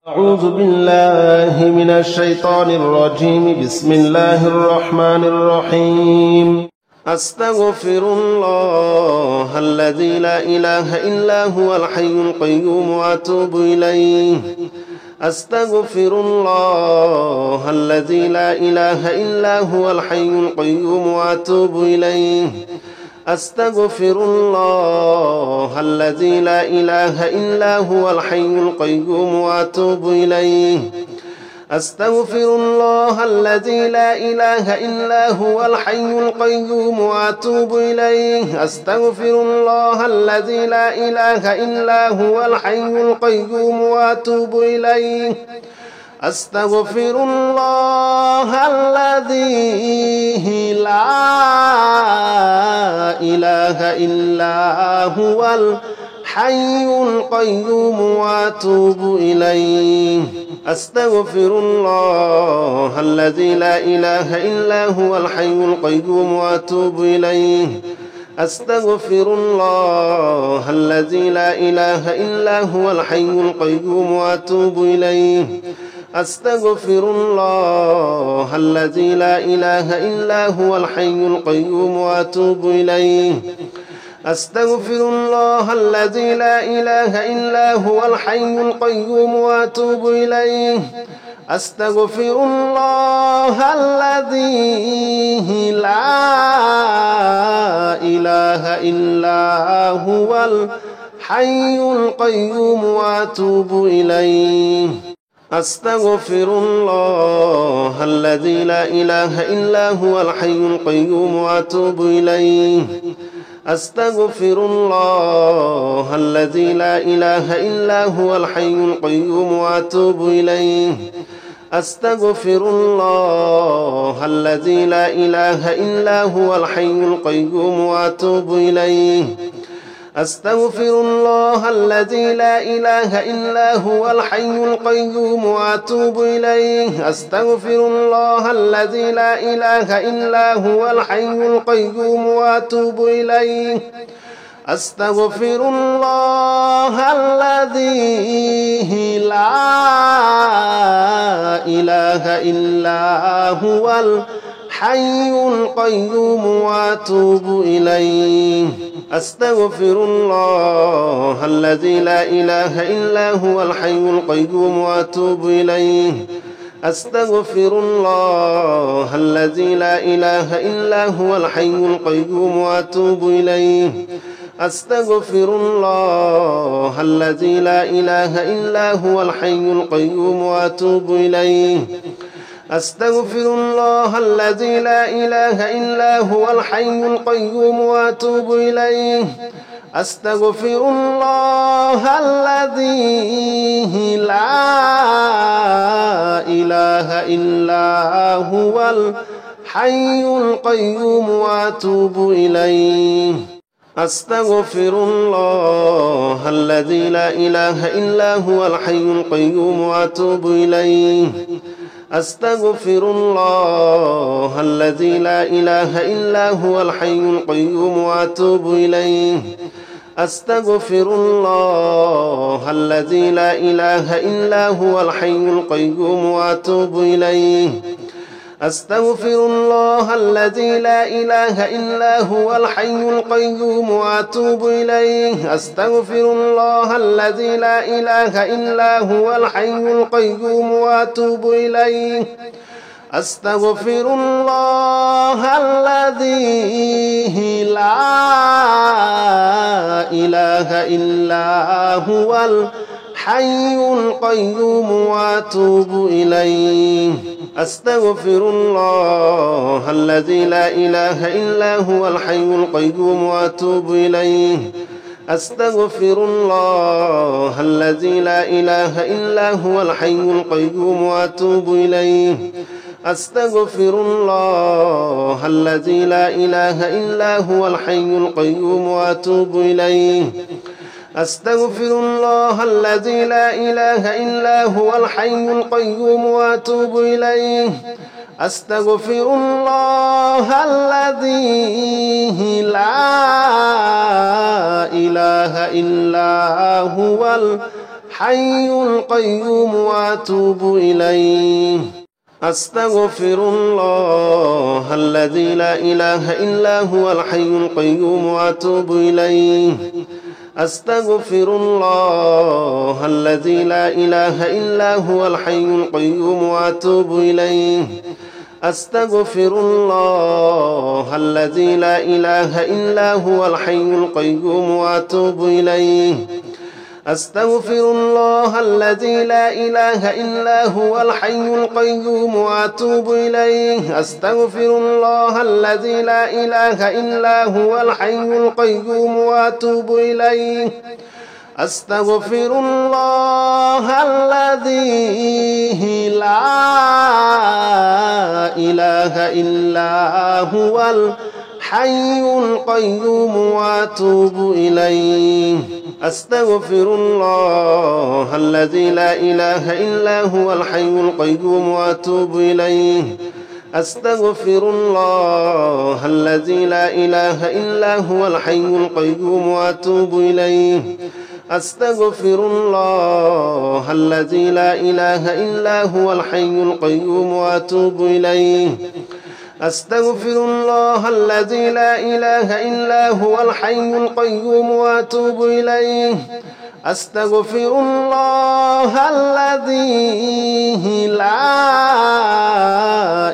أعوذ بالله من الشيطان الرجيم. بسم الله الرحمن الرحيم. أستغفر الله الذي لا إله إلا هو الحي القيوم وأتوب إليه. أستغفر الله الذي لا إله إلا هو الحي القيوم وأتوب إليه. أستغفر الله الذي لا إله إلا هو الحي القيوم وأتوب إليه. أستغفر الله الذي لا إله إلا هو الحي القيوم وأتوب إليه. أستغفر الله الذي لا إله إلا هو الحي القيوم وأتوب إليه. أستغفر الله الذي لا إله إلا هو الحي القيوم وأتوب إليه. أستغفر الله الذي لا إله إلا هو الحي القيوم وأتوب إليه. أستغفر الله الذي لا إله إلا هو الحي القيوم وأتوب إليه. أستغفر الله الذي لا إله إلا هو الحي القيوم وأتوب إليه. أستغفر الله الذي لا إله إلا هو الحي القيوم وأتوب إليه. أستغفر الله الذي لا إله إلا هو الحي القيوم وأتوب إليه. أستغفر الله الذي لا إله إلا هو الحي القيوم وأتوب إليه. أستغفر الله الذي لا إله إلا هو الحي القيوم وأتوب إليه. أستغفر الله الذي لا إله إلا هو الحي القيوم وأتوب إليه. أستغفر الله الذي لا إله إلا هو الحي القيوم وأتوب إليه. أستغفر الله الذي لا إله إلا هو الحي القيوم وأتوب إليه. أستغفر الله الذي لا إله إلا هو الحي القيوم وأتوب إليه. أستغفر الله الذي لا إله إلا هو الحي القيوم وأتوب إليه. أستغفر الله الذي لا إله إلا هو الحي القيوم وأتوب إليه. أستغفر الله الذي لا إله إلا هو الحي القيوم وأتوب إليه. أستغفر الله الذي لا إله إلا هو الحي القيوم وأتوب إليه. أستغفر الله الذي لا إله إلا هو الحي القيوم وأتوب إليه. أستغفر الله الذي لا إله إلا هو الحي القيوم وأتوب إليه. أستغفر الله الذي لا إله إلا هو الحي القيوم وأتوب إليه. أستغفر الله الذي لا إله إلا هو الحي القيوم وأتوب إليه. أستغفر الله الذي لا إله إلا هو الحي القيوم وأتوب إليه. أستغفر الله الذي لا إله إلا هو الحي القيوم وأتوب إليه. أستغفر الله الذي لا إله إلا هو الحي القيوم وأتوب إليه. أستغفر الله الذي لا إله إلا هو الحي القيوم وأتوب إليه. أستغفر الله الذي لا إله إلا هو الحي القيوم وأتوب إليه. أستغفر الله الذي لا إله إلا هو الحي القيوم وأتوب إليه. أستغفر الله الذي لا إله إلا هو الحي القيوم وأتوب إليه. أستغفر الله الذي لا إله إلا هو الحي القيوم وأتوب إليه أستغفر الله الذي لا إله إلا هو الحي القيوم وأتوب إليه أستغفر الله الذي لا إله إلا هو الحي القيوم وأتوب إليه أستغفر الله الذي لا إله إلا هو الحي القيوم وأتوب إليه أستغفر الله الذي لا إله إلا هو الحي القيوم وأتوب إليه أستغفر الله الذي لا إله إلا هو الحي القيوم وأتوب إليه أستغفر الله الذي لا إله إلا هو الحي القيوم وأتوب إليه أستغفر الله الذي لا إله إلا هو الحي القيوم وأتوب إليه أستغفر الله الذي لا إله إلا هو الحي القيوم وأتوب إليه أستغفر الله الذي لا إله إلا هو الحي القيوم وأتوب إليه أستغفر الله الذي لا إله إلا هو الحي القيوم وأتوب إليه أستغفر الله الذي لا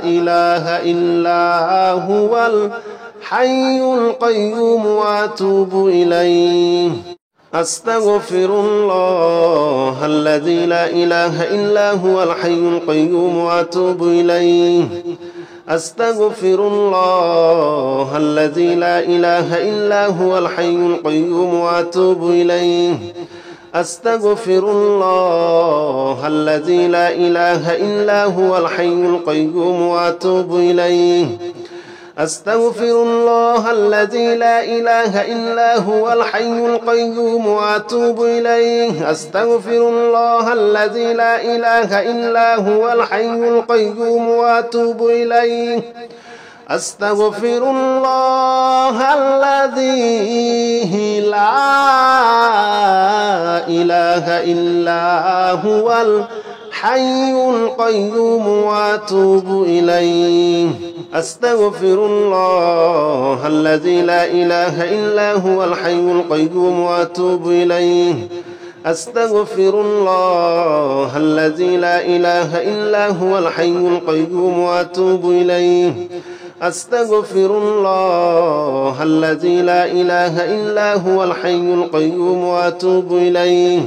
إله إلا هو الحي القيوم وأتوب إليه أستغفر الله الذي لا إله إلا هو الحي القيوم وأتوب إليه أستغفر الله الذي لا إله إلا هو الحي القيوم وأتوب إليه أستغفر الله الذي لا إله إلا هو الحي القيوم وأتوب إليه أستغفر الله الذي لا إله إلا هو الحي القيوم وأتوب إليه أستغفر الله الذي لا إله إلا هو الحي القيوم وأتوب إليه أستغفر الله الذي لا إله إلا هو الحي القيوم وأتوب إليه أستغفر الله الذي لا إله إلا هو الحي القيوم وأتوب إليه أستغفر الله الذي لا إله إلا هو الحي القيوم وأتوب إليه أستغفر الله الذي لا إله إلا هو الحي القيوم وأتوب إليه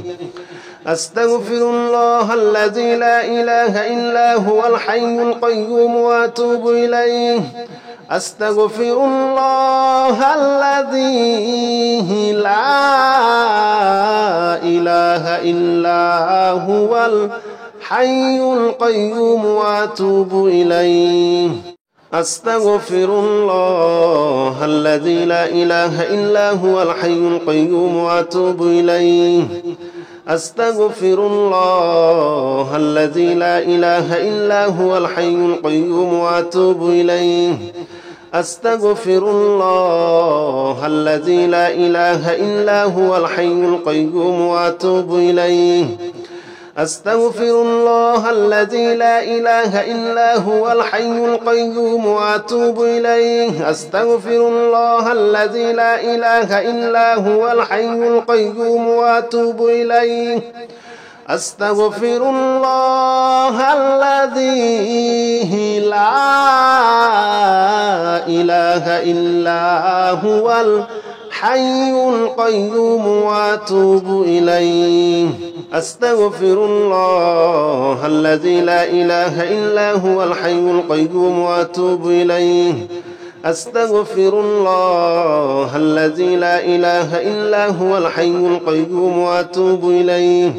أستغفر الله الذي لا إله إلا هو الحي القيوم وأتوب إليه أستغفر الله الذي لا إله إلا هو الحي القيوم وأتوب إليه أستغفر الله الذي لا إله إلا هو الحي القيوم وأتوب إليه أستغفر الله الذي لا إله إلا هو الحي القيوم وأتوب إليه أستغفر الله الذي لا إله إلا هو الحي القيوم وأتوب إليه أستغفر الله الذي لا إله إلا هو الحي القيوم وأتوب إليه أستغفر الله الذي لا إله إلا هو الحي القيوم وأتوب إليه أستغفر الله الذي لا إله إلا هو الحي القيوم وأتوب إليه أستغفر الله الذي لا إله إلا هو الحي القيوم وأتوب إليه أستغفر الله الذي لا إله إلا هو الحي القيوم وأتوب إليه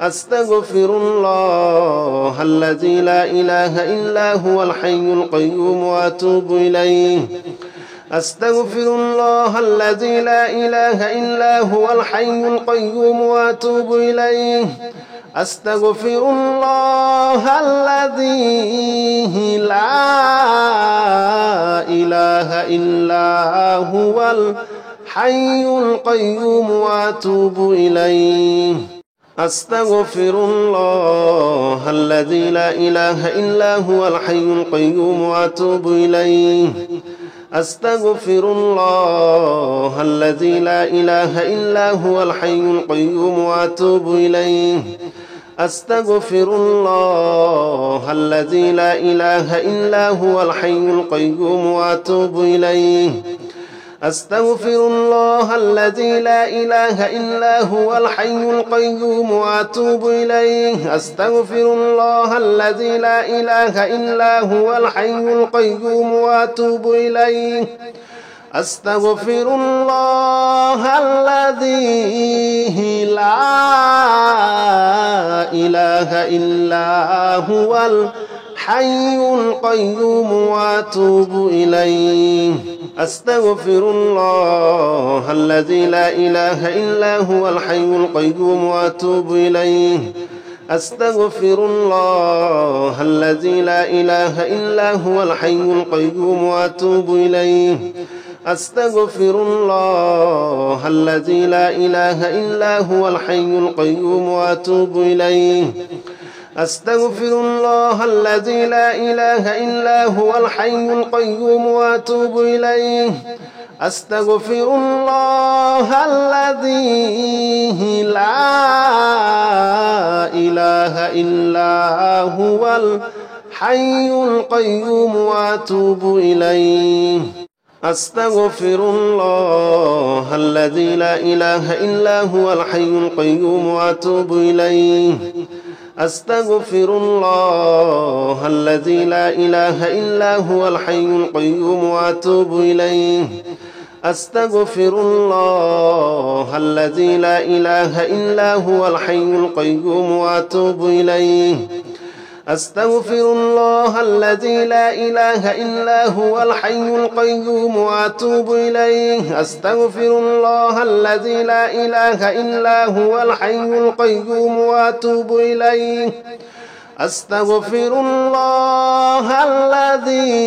أستغفر الله الذي لا إله إلا هو الحي القيوم وأتوب إليه أستغفر الله الذي لا إله إلا هو الحي القيوم وأتوب إليه أستغفر الله الذي لا إله إلا هو الحي القيوم وأتوب إليه أستغفر الله الذي لا إله إلا هو الحي القيوم وأتوب إليه أستغفر الله الذي لا إله إلا هو الحي القيوم وأتوب إليه أستغفر الله الذي لا إله إلا هو الحي القيوم وأتوب إليه أستغفر الله الذي لا إله إلا هو الحي القيوم وأتوب إليه أستغفر الله الذي لا إله إلا هو الحي القيوم وأتوب إليه أستغفر الله الذي لا إله إلا هو الحي القيوم وأتوب إليه أستغفر الله الذي لا إله إلا هو الحي القيوم وأتوب إليه أستغفر الله الذي لا إله إلا هو الحي القيوم وأتوب إليه أستغفر الله الذي لا إله إلا هو الحي القيوم وأتوب إليه أستغفر الله الذي لا إله إلا هو الحي القيوم وأتوب إليه أستغفر الله الذي لا إله إلا هو الحي القيوم وأتوب إليه أستغفر الله الذي لا إله إلا هو الحي القيوم وأتوب إليه أستغفر الله الذي لا إله إلا هو الحي القيوم وأتوب إليه أستغفر الله الذي لا إله إلا هو الحي القيوم وأتوب إليه أستغفر الله الذي لا إله إلا هو الحي القيوم وأتوب إليه أستغفر الله الذي لا إله إلا هو الحي القيوم وأتوب إليه أستغفر الله الذي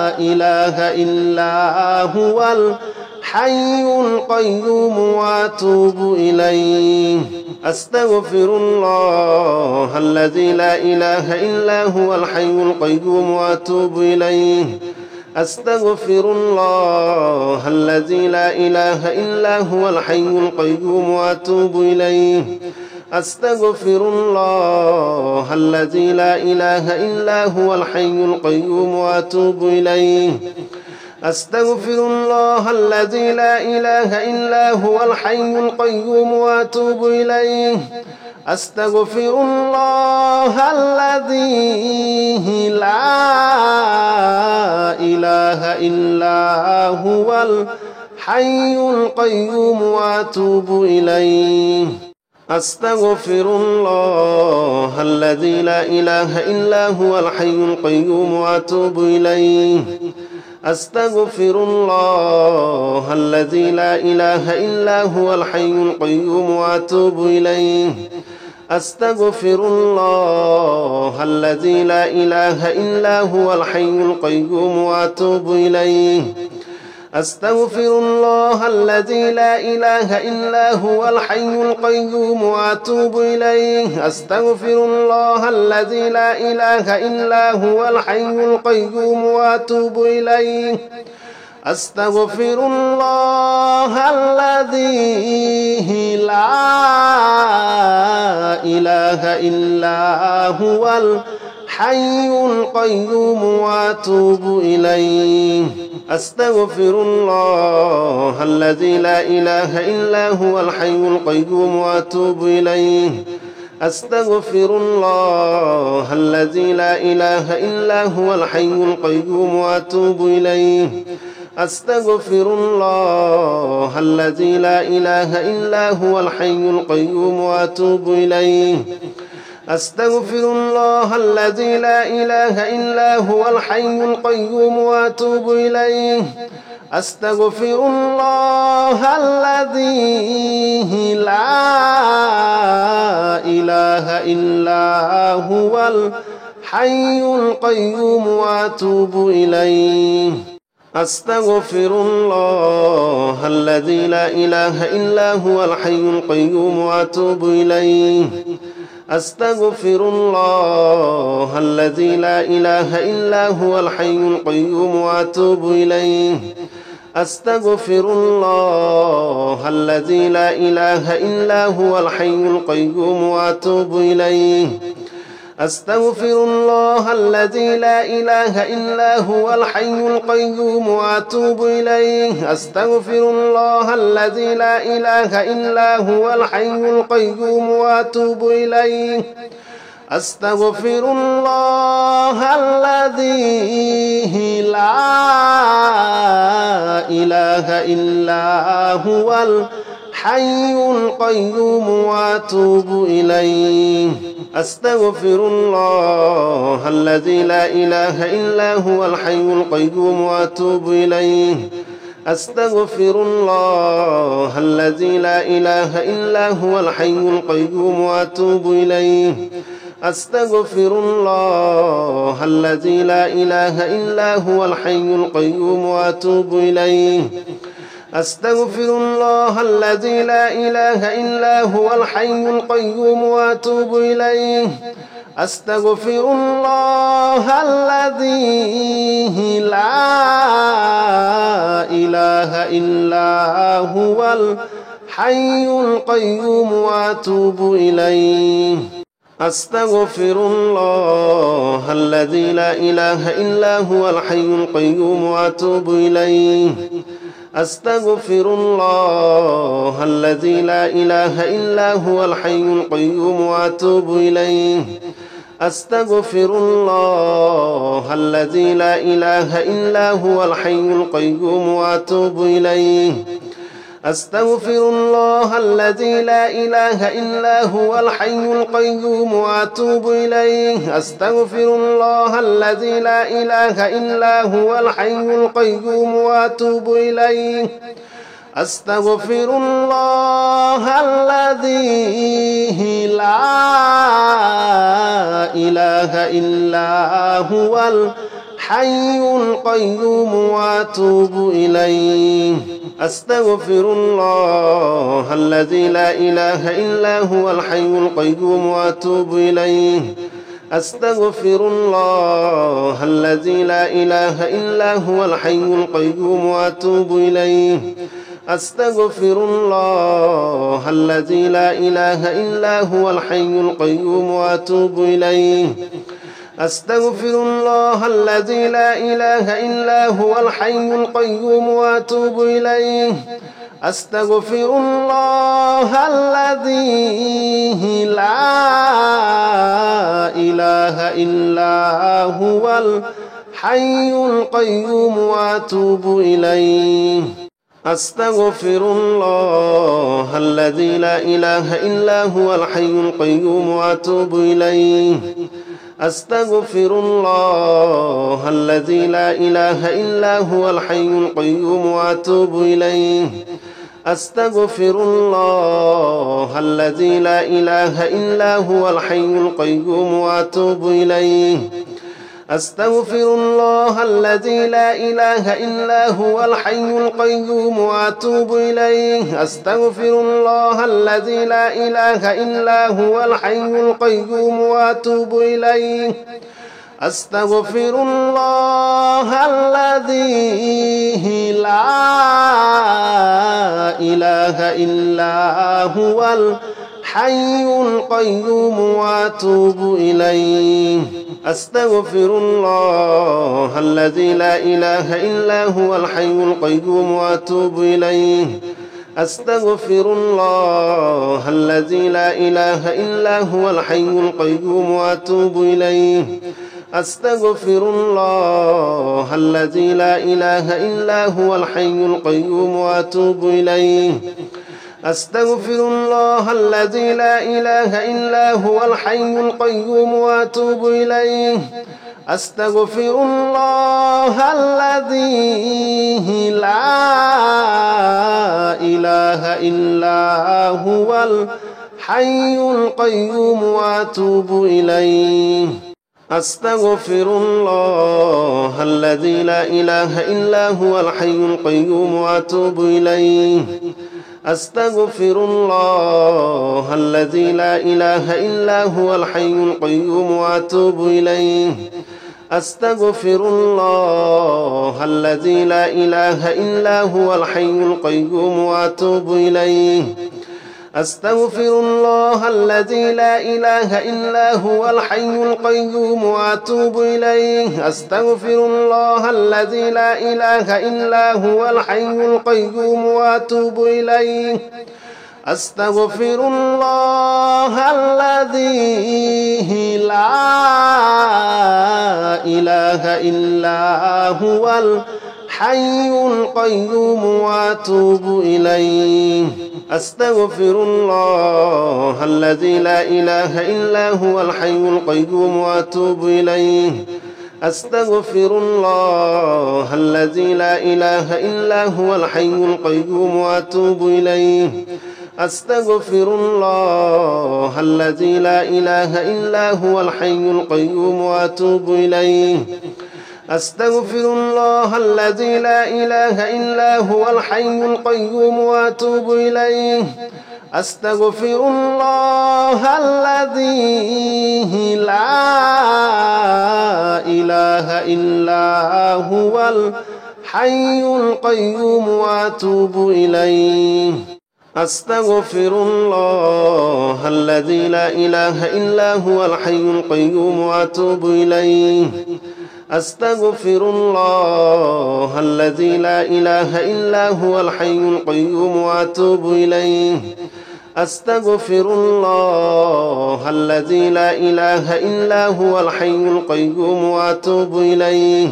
لا إله إلا هو الحي القيوم وأتوب إليه أستغفر الله الذي لا إله إلا هو الحي القيوم وأتوب إليه أستغفر الله الذي لا إله إلا هو الحي القيوم وأتوب إليه أستغفر الله الذي لا إله إلا هو الحي القيوم وأتوب إليه أستغفر الله الذي لا إله إلا هو الحي القيوم وأتوب إليه أستغفر الله الذي لا إله إلا هو الحي القيوم وأتوب إليه أستغفر الله الذي لا إله إلا هو الحي القيوم وأتوب إليه أستغفر الله الذي لا إله إلا هو الحي القيوم وأتوب إليه أستغفر الله الذي لا إله إلا هو الحي القيوم وأتوب إليه أستغفر الله الذي لا إله إلا هو الحي القيوم وأتوب إليه أستغفر الله الذي لا إله إلا هو الحي القيوم وأتوب إليه أستغفر الله الذي لا إله إلا هو الحي القيوم وأتوب إليه أستغفر الله الذي لا إله إلا هو الحي القيوم وأتوب إليه أستغفر الله الذي لا إله إلا هو الحي القيوم وأتوب إليه أستغفر الله الذي لا إله إلا هو الحي القيوم وأتوب إليه أستغفر الله الذي لا إله إلا هو الحي القيوم وأتوب إليه أستغفر الله الذي لا إله إلا هو الحي القيوم وأتوب إليه أستغفر الله الذي لا إله إلا هو الحي القيوم وأتوب إليه أستغفر الله الذي لا إله إلا هو الحي القيوم وأتوب إليه أستغفر الله الذي لا إله إلا هو الحي القيوم وأتوب إليه أستغفر الله الذي لا إله إلا هو الحي القيوم وأتوب إليه أستغفر الله الذي لا إله إلا هو الحي القيوم وأتوب إليه أستغفر الله الذي لا إله إلا هو الحي القيوم وأتوب إليه أستغفر الله الذي لا إله إلا هو الحي القيوم وأتوب إليه أستغفر الله الذي لا إله إلا هو الحي القيوم وأتوب إليه أستغفر الله الذي لا إله إلا هو الحي القيوم وأتوب إليه أستغفر الله الذي لا إله إلا هو الحي القيوم وأتوب إليه أستغفر الله الذي لا إله إلا هو الحي القيوم وأتوب إليه أستغفر الله الذي لا إله إلا هو الحي القيوم وأتوب إليه أستغفر الله الذي لا إله إلا هو الحي القيوم وأتوب إليه أستغفر الله الذي لا إله إلا هو الحي القيوم وأتوب إليه أستغفر الله الذي لا إله إلا هو الحي القيوم وأتوب إليه أستغفر الله الذي لا إله إلا هو الحي القيوم وأتوب إليه أستغفر الله الذي لا إله إلا هو الحي القيوم وأتوب إليه أستغفر الله الذي لا إله إلا هو الحي القيوم وأتوب إليه أستغفر الله الذي لا إله إلا هو الحي القيوم وأتوب إليه أستغفر الله الذي لا إله إلا هو الحي القيوم وأتوب إليه أستغفر الله الذي لا إله إلا هو الحي القيوم وأتوب إليه أستغفر الله الذي لا إله إلا هو الحي القيوم وأتوب إليه أستغفر الله الذي لا إله إلا هو الحي القيوم وأتوب إليه أستغفر الله الذي لا إله إلا هو الحي القيوم وأتوب إليه أستغفر الله الذي لا إله إلا هو الحي القيوم وأتوب إليه أستغفر الله الذي لا إله إلا هو الحي القيوم وأتوب إليه أستغفر الله الذي لا إله إلا هو الحي القيوم وأتوب إليه أستغفر الله الذي لا إله إلا هو الحي القيوم وأتوب إليه أستغفر الله الذي لا إله إلا هو الحي القيوم وأتوب إليه أستغفر الله الذي لا إله إلا هو الحي القيوم وأتوب إليه أستغفر الله الذي لا إله إلا هو الحي القيوم وأتوب إليه أستغفر الله الذي لا إله إلا هو الحي القيوم وأتوب إليه أستغفر الله الذي لا إله إلا هو الحي القيوم وأتوب إليه أستغفر الله الذي لا إله إلا هو الحي القيوم وأتوب إليه أستغفر الله الذي لا إله إلا هو الحي القيوم وأتوب إليه أستغفر الله الذي لا إله إلا هو الحي القيوم وأتوب إليه أستغفر الله الذي لا إله إلا هو الحي القيوم وأتوب إليه أستغفر الله الذي لا إله إلا هو الحي القيوم وأتوب إليه أستغفر الله الذي لا إله إلا هو الحي القيوم وأتوب إليه أستغفر الله الذي لا إله إلا هو الحي القيوم وأتوب إليه أستغفر الله الذي لا إله إلا هو الحي القيوم وأتوب إليه أستغفر الله الذي لا إله إلا هو الحي القيوم وأتوب إليه أستغفر الله الذي لا إله إلا هو الحي القيوم وأتوب إليه أستغفر الله الذي لا إله إلا هو الحي القيوم وأتوب إليه أستغفر الله الذي لا إله إلا هو الحي القيوم وأتوب إليه أستغفر الله الذي لا إله إلا هو الحي القيوم وأتوب إليه أستغفر الله الذي لا إله إلا هو الحي القيوم وأتوب إليه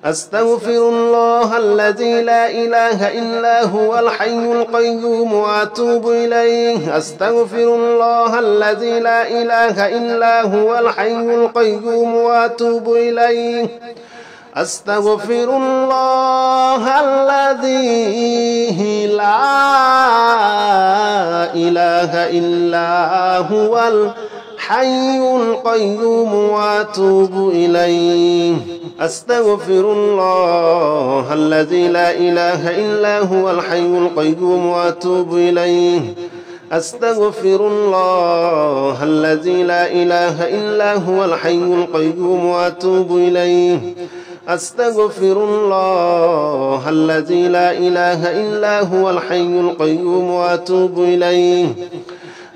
أستغفر الله الذي لا إله إلا هو الحي القيوم وأتوب إليه أستغفر الله الذي لا إله إلا هو الحي القيوم وأتوب إليه أستغفر الله الذي لا إله إلا هو الحي القيوم وأتوب إليه أستغفر الله الذي لا إله إلا هو الحي القيوم وأتوب إليه أستغفر الله الذي لا إله إلا هو الحي القيوم وأتوب إليه أستغفر الله الذي لا إله إلا هو الحي القيوم وأتوب إليه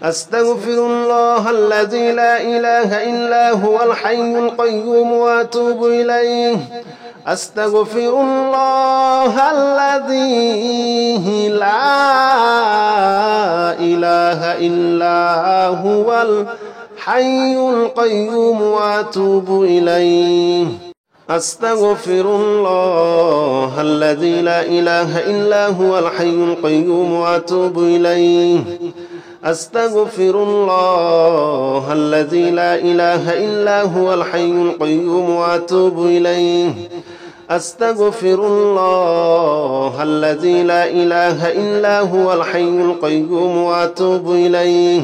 أستغفر الله الذي لا إله إلا هو الحي القيوم وأتوب إليه أستغفر الله الذي لا إله إلا هو الحي القيوم وأتوب إليه أستغفر الله الذي لا إله إلا هو الحي القيوم وأتوب إليه أستغفر الله الذي لا إله إلا هو الحي القيوم وأتوب إليه أستغفر الله الذي لا إله إلا هو الحي القيوم وأتوب إليه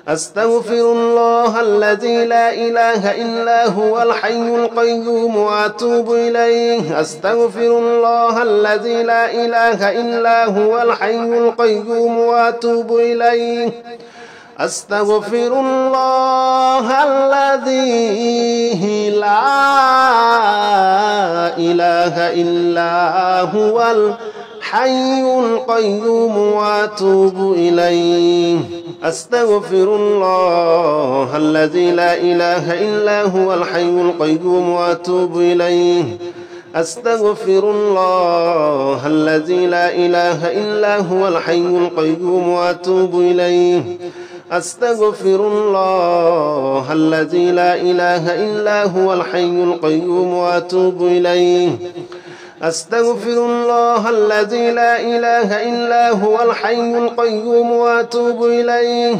أستغفر الله الذي لا إله إلا هو الحي القيوم وأتوب إليه أستغفر الله الذي لا إله إلا هو الحي القيوم وأتوب إليه أستغفر الله الذي لا إله إلا هو الحي القيوم وأتوب إليه أستغفر الله الذي لا إله إلا هو الحي القيوم وأتوب إليه أستغفر الله الذي لا إله إلا هو الحي القيوم وأتوب إليه أستغفر الله الذي لا إله إلا هو الحي القيوم وأتوب إليه أستغفر الله الذي لا إله إلا هو الحي القيوم وأتوب إليه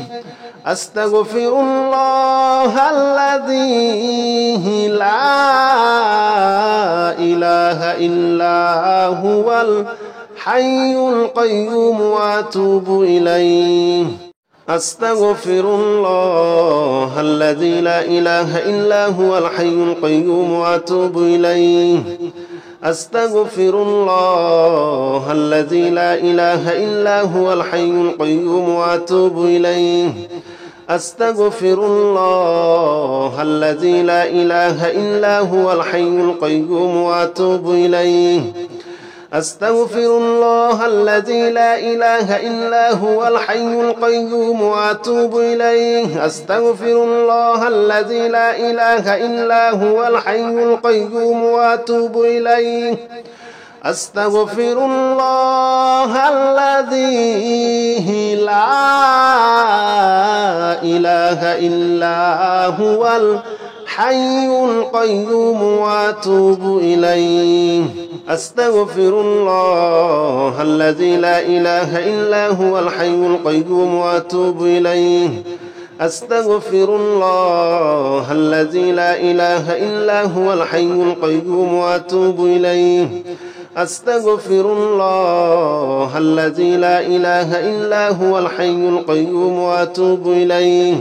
أستغفر الله الذي لا إله إلا هو الحي القيوم وأتوب إليه أستغفر الله الذي لا إله إلا هو الحي القيوم وأتوب إليه أستغفر الله الذي لا إله إلا هو الحي القيوم وأتوب إليه أستغفر الله الذي لا إله إلا هو الحي القيوم وأتوب إليه أستغفر الله الذي لا إله إلا هو الحي القيوم وأتوب إليه أستغفر الله الذي لا إله إلا هو الحي القيوم وأتوب إليه أستغفر الله الذي لا إله إلا هو الحي القيوم وأتوب إليه أستغفر الله الذي لا إله إلا هو الحي القيوم وأتوب إليه أستغفر الله الذي لا إله إلا هو الحي القيوم وأتوب إليه أستغفر الله الذي لا إله إلا هو الحي القيوم وأتوب إليه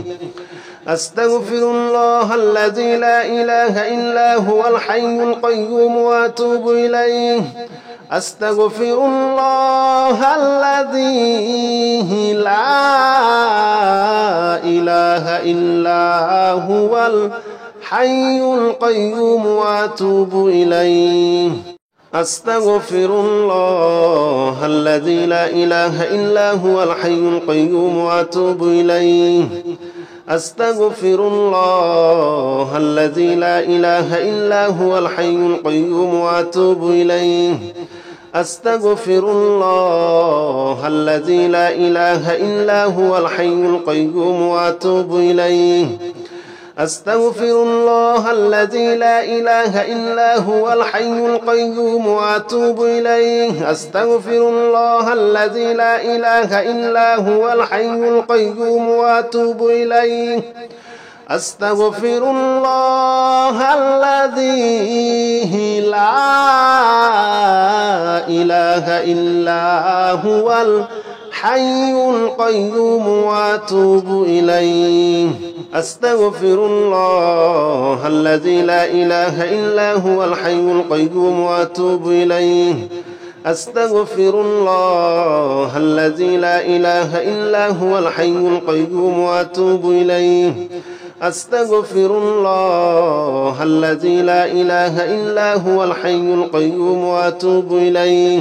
أستغفر الله الذي لا إله إلا هو الحي القيوم وأتوب إليه أستغفر الله الذي لا إله إلا هو الحي القيوم وأتوب إليه أستغفر الله الذي لا إله إلا هو الحي القيوم وأتوب إليه أستغفر الله الذي لا إله إلا هو الحي القيوم وأتوب إليه أستغفر الله الذي لا إله إلا هو الحي القيوم وأتوب إليه أستغفر الله الذي لا إله إلا هو الحي القيوم وأتوب إليه أستغفر الله الذي لا إله إلا هو الحي القيوم وأتوب إليه أستغفر الله الذي لا إله إلا هو الحي القيوم وأتوب إليه أستغفر الله الذي لا إله إلا هو الحي القيوم وأتوب إليه أستغفر الله الذي لا إله إلا هو الحي القيوم وأتوب إليه أستغفر الله الذي لا إله إلا هو الحي القيوم وأتوب إليه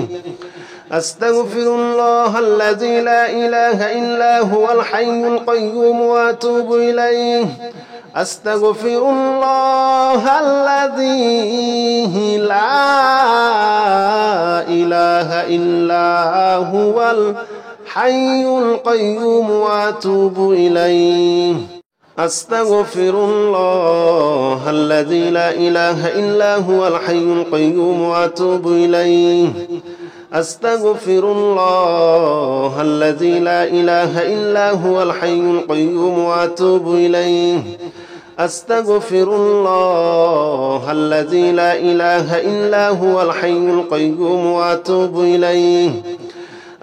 أستغفر الله الذي لا إله إلا هو الحي القيوم وأتوب إليه أستغفر الله الذي لا إله إلا هو الحي القيوم وأتوب إليه أستغفر الله الذي لا إله إلا هو الحي القيوم وأتوب إليه أستغفر الله الذي لا إله إلا هو الحي القيوم وأتوب إليه أستغفر الله الذي لا إله إلا هو الحي القيوم وأتوب إليه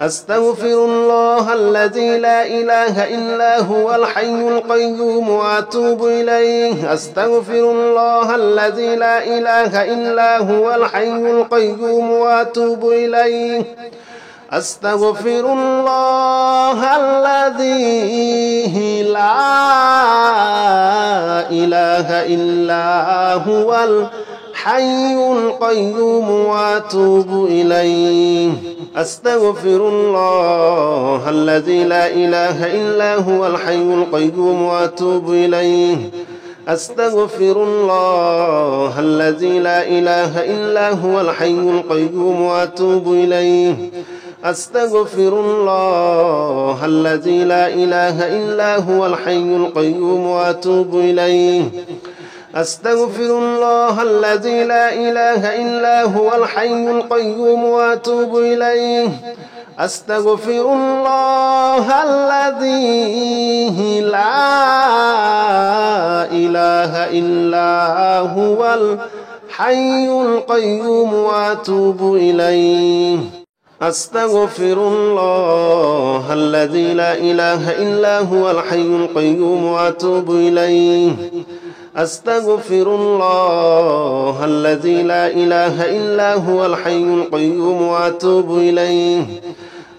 أستغفر الله الذي لا إله إلا هو الحي القيوم وأتوب إليه أستغفر الله الذي لا إله إلا هو الحي القيوم وأتوب إليه أستغفر الله الذي لا إله إلا هو الحي القيوم وأتوب إليه أستغفر الله الذي لا إله إلا هو الحي القيوم وأتوب إليه أستغفر الله الذي لا إله إلا هو الحي القيوم وأتوب إليه أستغفر الله الذي لا إله إلا هو الحي القيوم وأتوب إليه أستغفر الله الذي لا إله إلا هو الحي القيوم وأتوب إليه أستغفر الله الذي لا إله إلا هو الحي القيوم وأتوب إليه أستغفر الله الذي لا إله إلا هو الحي القيوم وأتوب إليه أستغفر الله الذي لا إله إلا هو الحي القيوم وأتوب إليه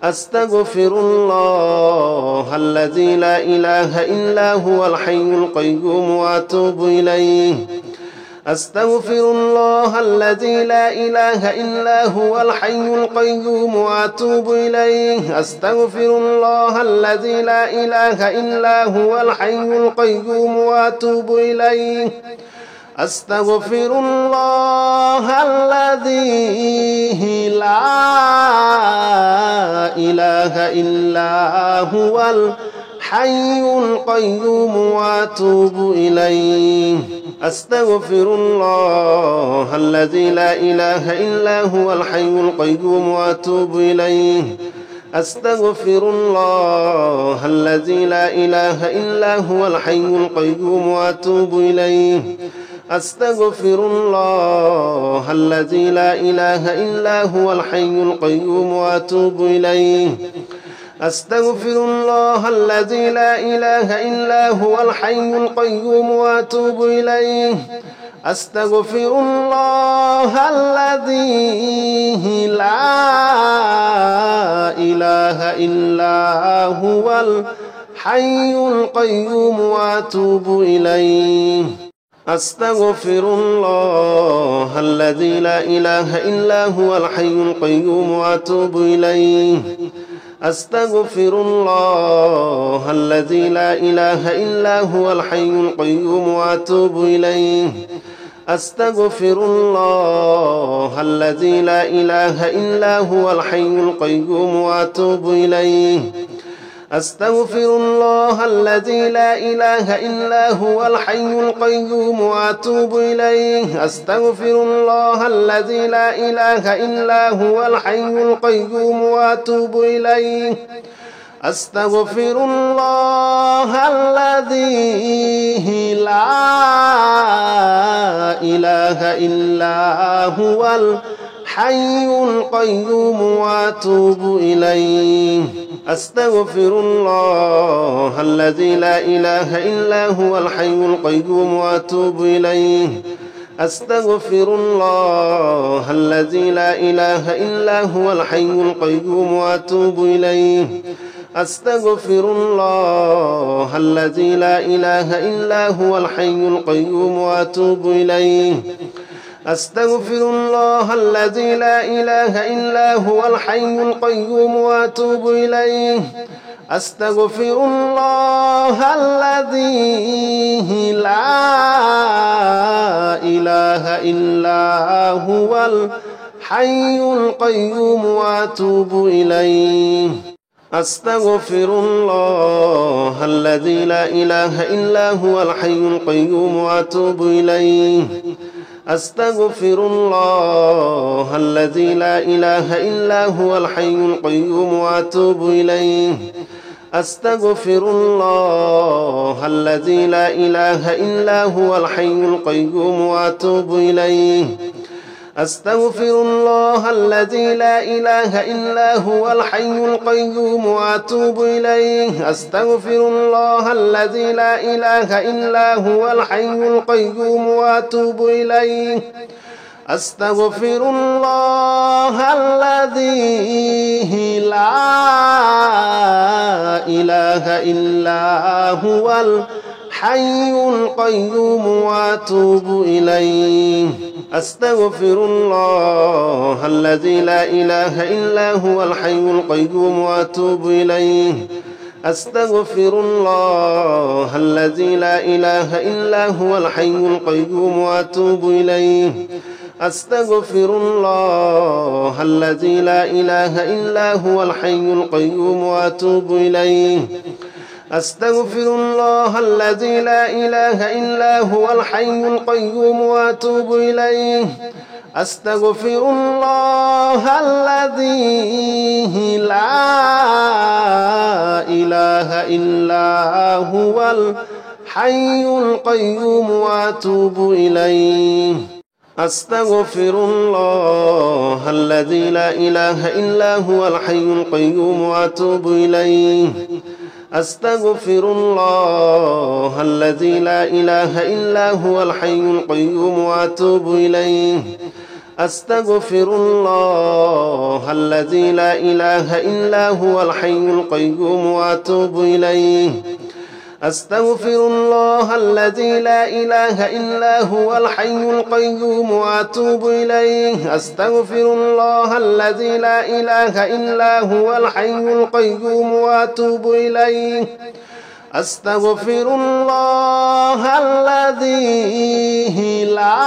أستغفر الله الذي لا إله إلا هو الحي القيوم وأتوب إليه أستغفر الله الذي لا إله إلا هو الحي القيوم وأتوب إليه أستغفر الله الذي لا إله إلا هو الحي القيوم وأتوب إليه أستغفر الله الذي لا إله إلا هو الحي القيوم وأتوب إليه أستغفر الله الذي لا إله إلا هو الحي القيوم وأتوب إليه أستغفر الله الذي لا إله إلا هو الحي القيوم وأتوب إليه أستغفر الله الذي لا إله إلا هو الحي القيوم وأتوب إليه أستغفر الله الذي لا إله إلا هو الحي القيوم وأتوب إليه أستغفر الله الذي لا إله إلا هو الحي القيوم وأتوب إليه أستغفر الله الذي لا إله إلا هو الحي القيوم وأتوب إليه أستغفر الله الذي لا إله إلا هو الحي القيوم وأتوب إليه أستغفر الله الذي لا إله إلا هو الحي القيوم وأتوب إليه أستغفر الله الذي لا إله إلا هو الحي القيوم وأتوب إليه أستغفر الله الذي لا إله إلا هو الحي القيوم وأتوب إليه أستغفر الله الذي لا إله إلا هو الحي القيوم وأتوب إليه أستغفر الله الذي لا إله إلا هو الحي القيوم وأتوب إليه أستغفر الله الذي لا إله إلا هو الحي القيوم وأتوب إليه أستغفر الله الذي لا إله إلا هو الحي القيوم وأتوب إليه أستغفر الله الذي لا إله إلا هو الحي القيوم وأتوب إليه أستغفر الله الذي لا إله إلا هو الحي القيوم وأتوب إليه أستغفر الله الذي لا إله إلا هو الحي القيوم وأتوب إليه أستغفر الله الذي لا إله إلا هو الحي القيوم وأتوب إليه أستغفر الله الذي لا إله إلا هو الحي القيوم وأتوب إليه أستغفر الله الذي لا إله إلا هو الحي القيوم وأتوب إليه أستغفر الله الذي لا إله إلا هو الحي القيوم وأتوب إليه أستغفر الله الذي لا إله إلا هو الحي القيوم وأتوب إليه أستغفر الله الذي لا إله إلا هو الحي القيوم وأتوب إليه أستغفر الله الذي لا إله إلا هو الحي القيوم وأتوب إليه أستغفر الله الذي لا إله إلا هو الحي القيوم وأتوب إليه أستغفر الله الذي لا إله إلا هو الحي القيوم وأتوب إليه أستغفر الله الذي لا إله إلا هو الحي القيوم وأتوب إليه أستغفر الله الذي لا إله إلا هو الحي القيوم وأتوب إليه أستغفر الله الذي لا إله إلا هو الحي القيوم وأتوب إليه أستغفر الله الذي لا إله إلا هو الحي القيوم وأتوب إليه أستغفر الله الذي لا إله إلا هو الحي القيوم وأتوب إليه أستغفر الله الذي لا إله إلا هو الحي القيوم وأتوب إليه أستغفر الله الذي لا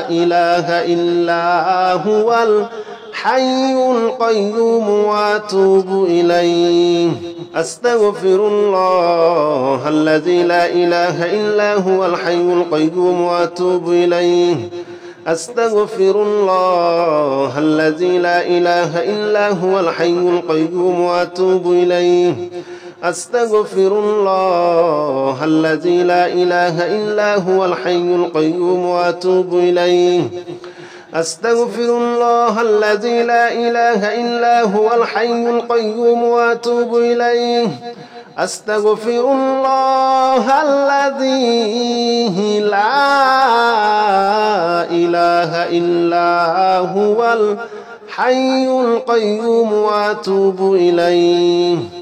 إله إلا هو الحي القيوم وأتوب إليه أستغفر الله الذي لا إله إلا هو الحي القيوم وأتوب إليه أستغفر الله الذي لا إله إلا هو الحي القيوم وأتوب إليه أستغفر الله الذي لا إله إلا هو الحي القيوم وأتوب إليه أستغفر الله الذي لا إله إلا هو الحي القيوم وأتوب إليه أستغفر الله الذي لا إله إلا هو الحي القيوم وأتوب إليه